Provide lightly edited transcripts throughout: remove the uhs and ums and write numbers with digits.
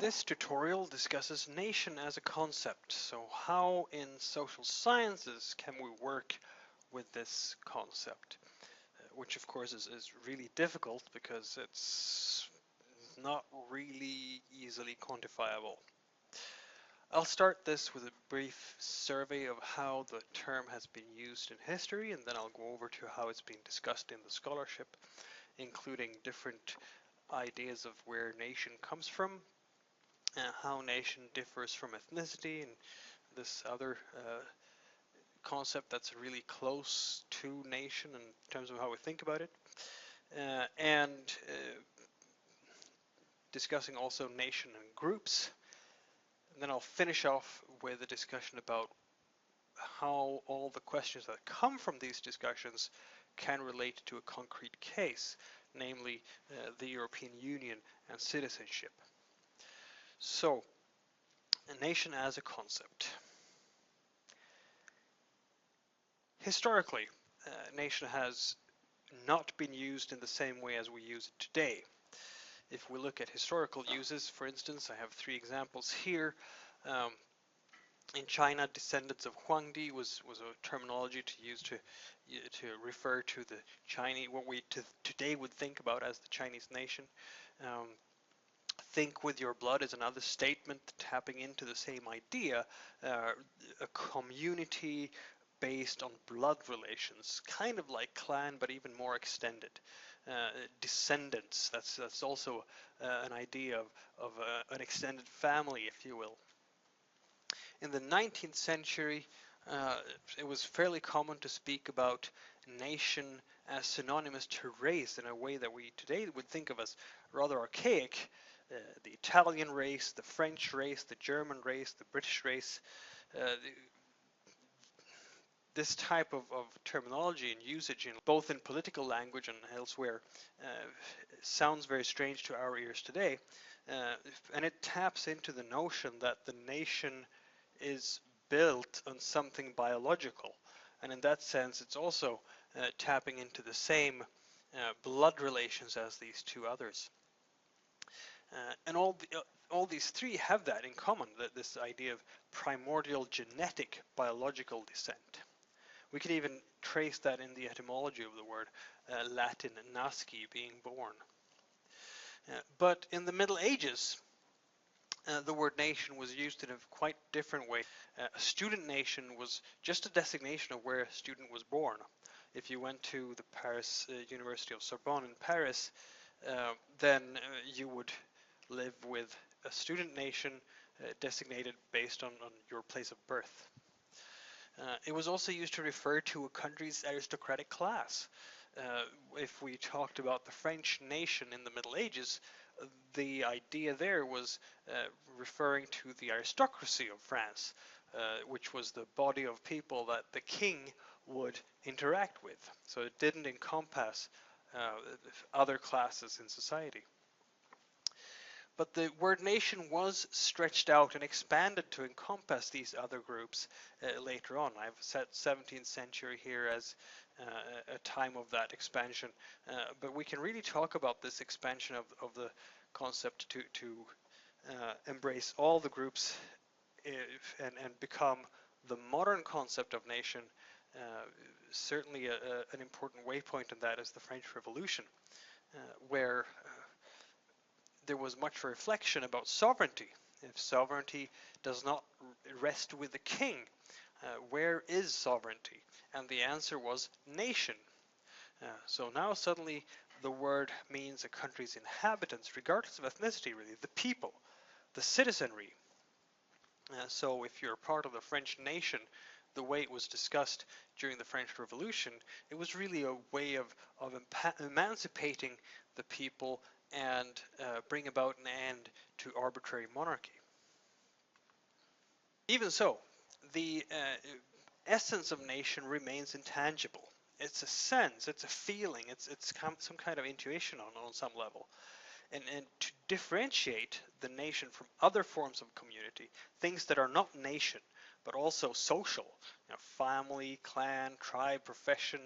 This tutorial discusses nation as a concept. So how in social sciences can we work with this concept? Which of course is really difficult because it's not really easily quantifiable. I'll start this with a brief survey of how the term has been used in history, and then I'll go over to how it's been discussed in the scholarship, including different ideas of where nation comes from, how nation differs from ethnicity, and this other concept that's really close to nation in terms of how we think about it, and discussing also nation and groups. And then I'll finish off with a discussion about how all the questions that come from these discussions can relate to a concrete case, namely the European Union and citizenship. So, a nation as a concept. Historically, nation has not been used in the same way as we use it today. If we look at historical uses, for instance, I have 3 examples here. In China, descendants of Huangdi was a terminology to use to refer to the Chinese, what we today would think about as the Chinese nation. Think with your blood is another statement tapping into the same idea, a community based on blood relations, kind of like clan, but even more extended. Descendants, that's also an idea of an extended family, if you will. In the 19th century, it was fairly common to speak about nation as synonymous to race in a way that we today would think of as rather archaic. The Italian race, the French race, the German race, the British race. This type of terminology and usage, both in political language and elsewhere, sounds very strange to our ears today. And it taps into the notion that the nation is built on something biological. And in that sense, it's also tapping into the same blood relations as these 2 others. And all these 3 have that in common, this idea of primordial genetic biological descent. We can even trace that in the etymology of the word, Latin nasci, being born. But in the Middle Ages, the word nation was used in a quite different way. A student nation was just a designation of where a student was born. If you went to the Paris University of Sorbonne in Paris, then you would live with a student nation designated based on your place of birth. It was also used to refer to a country's aristocratic class. If we talked about the French nation in the Middle Ages, the idea there was referring to the aristocracy of France, which was the body of people that the king would interact with. So it didn't encompass other classes in society. But the word nation was stretched out and expanded to encompass these other groups later on. I've set 17th century here as a time of that expansion, but we can really talk about this expansion of the concept to embrace all the groups and become the modern concept of nation. Certainly an important waypoint in that is the French Revolution, where there was much reflection about sovereignty. If sovereignty does not rest with the king, where is sovereignty? And the answer was nation. So now suddenly the word means a country's inhabitants, regardless of ethnicity really, the people, the citizenry. So if you're part of the French nation, the way it was discussed during the French Revolution, it was really a way of emancipating the people and bring about an end to arbitrary monarchy. Even so, the essence of nation remains intangible. It's a sense, it's a feeling, it's some kind of intuition on some level. And to differentiate the nation from other forms of community, things that are not nation, but also social, family, clan, tribe, profession,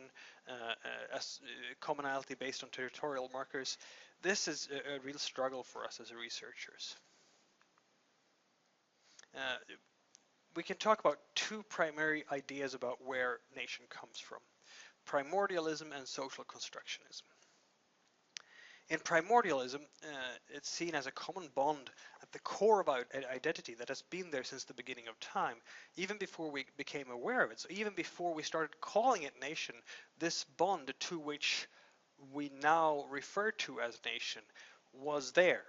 commonality based on territorial markers, this is a real struggle for us as researchers. we can talk about two primary ideas about where nation comes from: primordialism and social constructionism. In primordialism, it's seen as a common bond at the core of our identity that has been there since the beginning of time, even before we became aware of it. So even before we started calling it nation, this bond to which we now refer to as nation was there.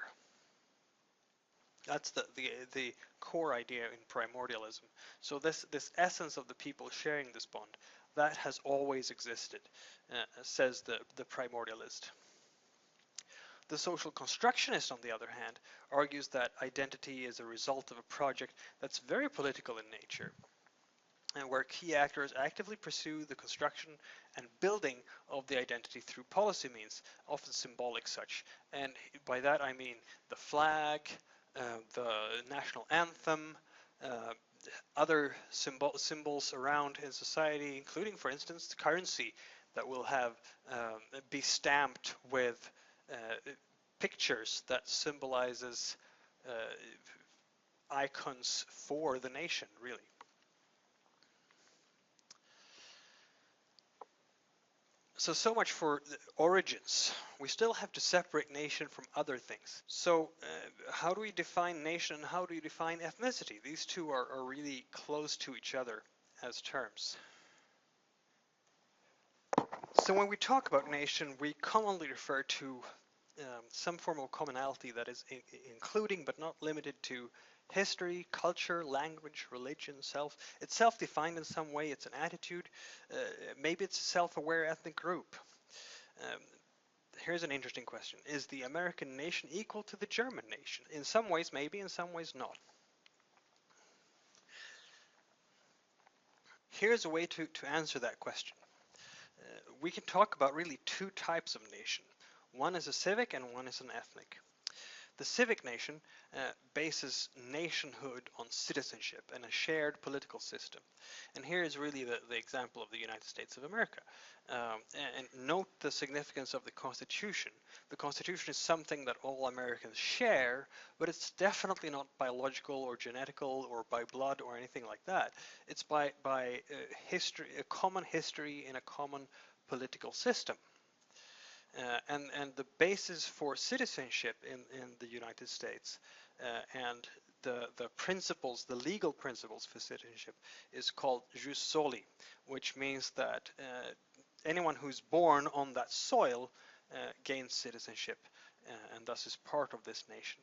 That's the core idea in primordialism. So this essence of the people sharing this bond, that has always existed, says the primordialist. The social constructionist, on the other hand, argues that identity is a result of a project that's very political in nature, and where key actors actively pursue the construction and building of the identity through policy means, often symbolic such. And by that I mean the flag, the national anthem, other symbols around in society, including, for instance, the currency that will have be stamped with pictures that symbolizes icons for the nation, really. So much for the origins. We still have to separate nation from other things. So how do we define nation and how do you define ethnicity? These two are really close to each other as terms. So when we talk about nation, we commonly refer to some form of commonality that is including but not limited to history, culture, language, religion, self. It's self-defined in some way. It's an attitude. Maybe it's a self-aware ethnic group. Here's an interesting question. Is the American nation equal to the German nation? In some ways maybe, in some ways not. Here's a way to answer that question. We can talk about really two types of nation. One is a civic and one is an ethnic. The civic nation bases nationhood on citizenship and a shared political system. And here is really the example of the United States of America. And note the significance of the Constitution. The Constitution is something that all Americans share, but it's definitely not biological or genetical or by blood or anything like that. It's by history, a common history in a common political system. And the basis for citizenship in the United States and the principles, the legal principles for citizenship is called jus soli, which means that anyone who's born on that soil gains citizenship and thus is part of this nation.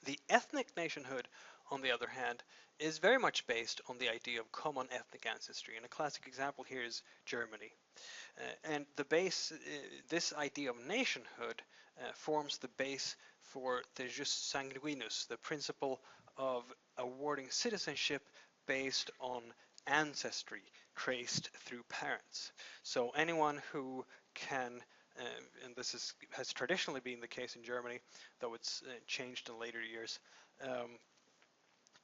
The ethnic nationhood, on the other hand, is very much based on the idea of common ethnic ancestry, and a classic example here is Germany. And the base, this idea of nationhood forms the base for the jus sanguinis, the principle of awarding citizenship based on ancestry traced through parents. So anyone who can, and this has traditionally been the case in Germany, though it's changed in later years,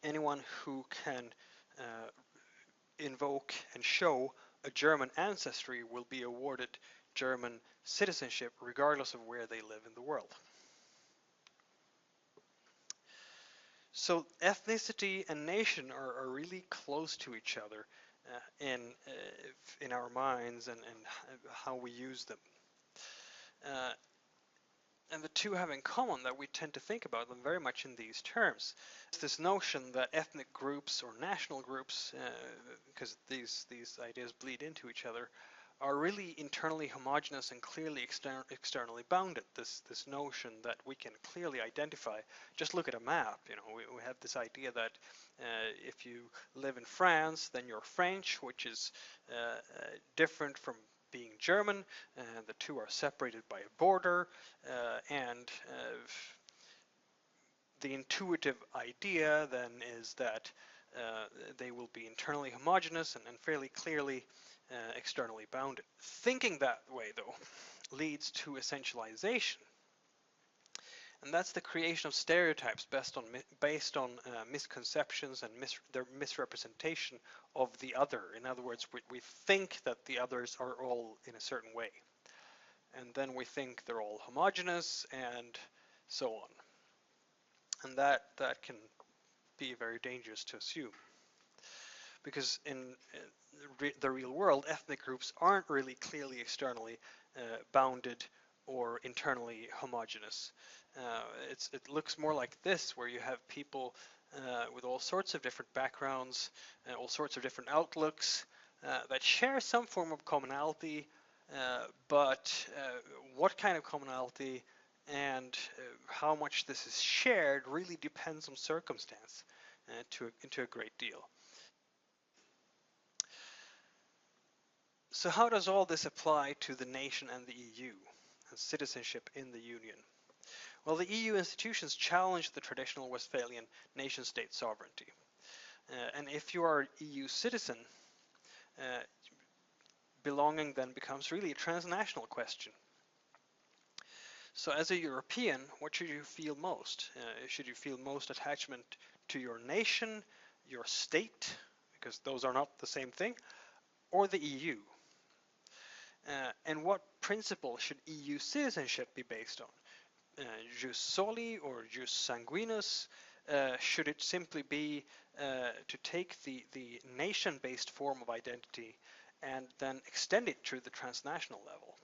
anyone who can invoke and show a German ancestry will be awarded German citizenship regardless of where they live in the world. So ethnicity and nation are really close to each other in our minds and how we use them. And the two have in common that we tend to think about them very much in these terms. It's this notion that ethnic groups or national groups, because these ideas bleed into each other, are really internally homogeneous and clearly externally bounded. This notion that we can clearly identify. Just look at a map. You know, we have this idea that if you live in France, then you're French, which is different from being German. The two are separated by a border, and the intuitive idea then is that they will be internally homogeneous and fairly clearly externally bounded. Thinking that way, though, leads to essentialization. And that's the creation of stereotypes based on misconceptions and their misrepresentation of the other. In other words, we think that the others are all in a certain way. And then we think they're all homogeneous and so on. And that can be very dangerous to assume. Because in the real world, ethnic groups aren't really clearly externally bounded or internally homogeneous. It looks more like this, where you have people with all sorts of different backgrounds, all sorts of different outlooks that share some form of commonality, but what kind of commonality and how much this is shared really depends on circumstance to a great deal. So how does all this apply to the nation and the EU and citizenship in the Union? Well, the EU institutions challenge the traditional Westphalian nation-state sovereignty. And if you are an EU citizen, uh, belonging then becomes really a transnational question. So as a European, what should you feel most? Should you feel most attachment to your nation, your state, because those are not the same thing, or the EU? And what principle should EU citizenship be based on? Jus soli or jus sanguinis? Should it simply be to take the nation-based form of identity and then extend it to the transnational level?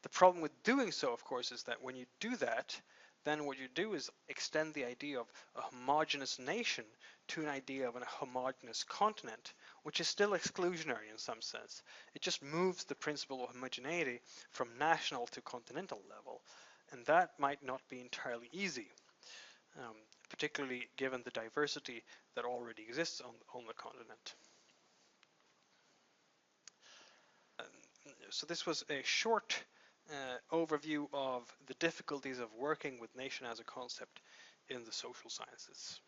The problem with doing so, of course, is that when you do that, then what you do is extend the idea of a homogeneous nation to an idea of a homogeneous continent, which is still exclusionary in some sense. It just moves the principle of homogeneity from national to continental level, and that might not be entirely easy, particularly given the diversity that already exists on the continent. So this was a short overview of the difficulties of working with nation as a concept in the social sciences.